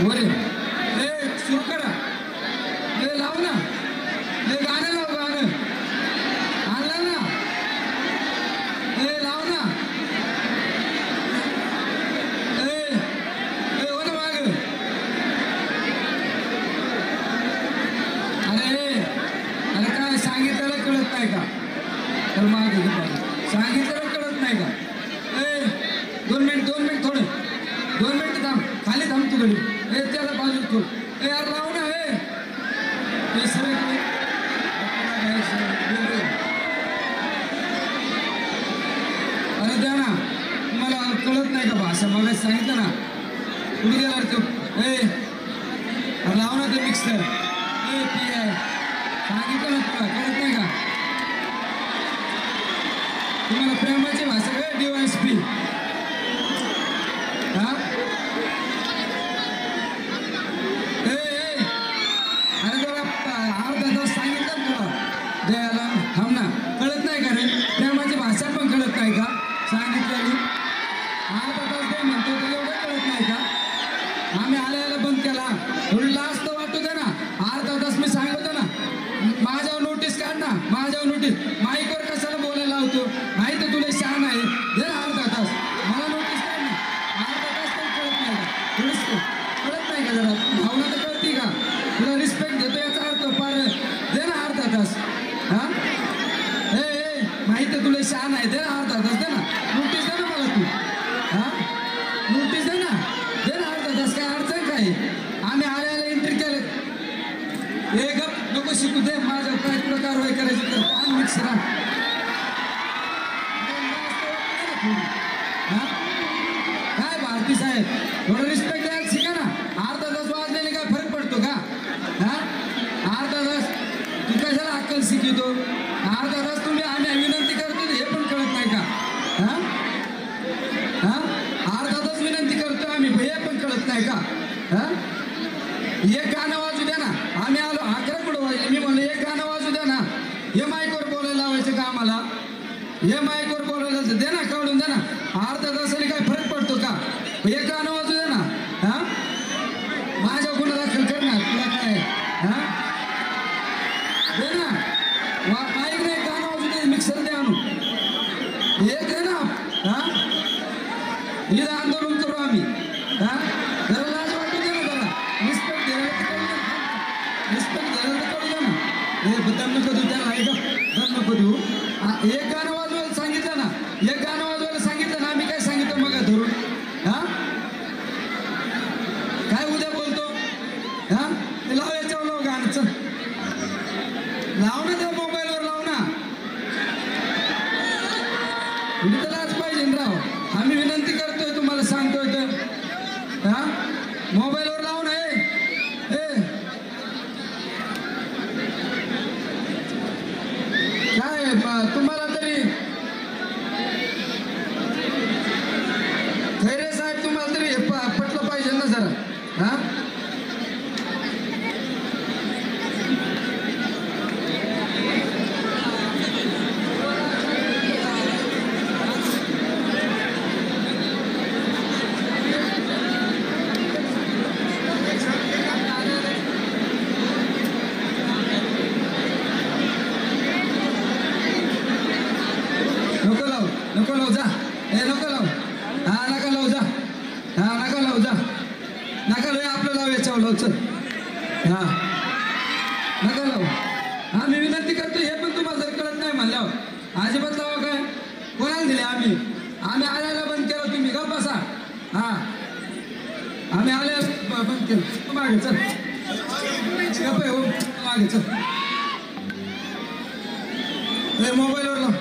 वर ए सुरू करा ए लाव ना ए गाणं लाव गाणं आणलं ना ए लाव ना ए ए हो ना माग अरे काय सांगितलं कळत नाही का तर माग सांगितलं कळत नाही का ए 2 मिनिट थोडं 2 मिनिट थांब खाली थांब तू घडी ए त्याला बाजूला ठेव ए यार लाव ना ए सर अरे द्या ना तुम्हाला कळत नाही का भाषा मला सांगितलं ना कुठे गेला तू ए लाव ना ते मिक्सर ए पी आहे सांगितलं ना तुला कळत नाही का तुम्हाला प्रेमाची भाषा काय DYSP हा अरे जरा अर्धा तास सांगितलं तुला द्यायला थांब ना कळत नाही का रे प्रेमाची भाषा पण कळत नाही का सांगितलं अर्धा तास ते म्हणतो तुला एवढं कळत नाही का आम्ही आल्याला बंद केला थोडी लाज तर वाटू दे ना अर्धा तास मी सांगतो ना माझ्यावर नोटीस काढ ना माझ्यावर नोटीस माईकवर कशाला बोलायला लावतो नाही तर तुला शान आहे दे ना अर्धा तास मला नोटीस काढ ना अर्धा तास पण कळत नाही का थोडंच कळत नाही का जरा भावना तर कळते का तुला रिस्पेक्ट देतो याचा अर्थ पार दे ना अर्धा तास हा ए माहिती तुला शान आहे दे ना अर्धा तास दे ना नोटीस दे ना मला तू हा नोटीस दे ना अर्धा तास काय अडचण काय आम्ही आल्याला एंट्री केलं हे गप नको शिकू दे माझ्या काय प्रकार वय करायचं तर कान मिक्सर काय भारती साहेब थोडं रिस्पेक्ट द्यायला शिका ना अर्धा तास वाजलेले काय फरक पडतो का हा अर्धा तास तू कशाला अक्कल शिकवतो अर्धा तास तुम्ही आम्ही विनंती करतो हे पण कळत नाही का हा हा अर्धा तास विनंती करतो आम्ही हे पण कळत नाही का हा एक गाणं वाजू द्या ना आम्ही आलो 11 कुठं वाजले मी म्हणलं एक गाणं वाजू द्या ना हे माईकवर बोलायला लावायचं का आम्हाला हे माईकवर बोलायला दे ना काढून दे ना अर्धा तासाने काय फरक पडतो का एक गाणं वाजू दे ना हा माझ्या गुन्हा दाखल कर ना तुला काय हा दे ना माईक नाही गाणं वाजू दे मिक्सर दे आणू एक दे ना हा इथं आंदोलन करू आम्ही हा जरा लाज वाटू दे ना जरा रिस्पेक्ट द्यायला कळू द्या ना हे दम नको देऊ त्याला ऐका दम नको देऊ एक गाणं वाजवायला सांगितलं ना एक गाणं वाजवायला सांगितलं ना आम्ही काय सांगितलं मग धरून हा काय उद्या बोलतो हा लाव याच्यावर लाव गाणं चल लाव ना त्या मोबाईलवर लाव ना तुम्ही तर लाच पाहिजे राव आम्ही विनंती करतोय तुम्हाला सांगतोय तर हा मोबाईलवर लाव ना काय तुम्हाला तरी खैरे साहेब तुम्हाला तरी पटलं पाहिजे ना जरा हा नको लाव जा नको लाव हा नका लाव जा हा नका लाव जा नका लाव आपलं लाव याच्यावर लाव चल हा नका लाव हा मी विनंती करतो हे पण तुम्हाला जर कळत नाही म्हणल्यावर अजिबात लावा काय कोणाला दिले आम्ही आल्याला बंद केलं तुम्ही गप बसा हा आम्ही आल्याला बंद केलं तू मागे चल गप आहे हो मागे चल मोबाईलवर लाव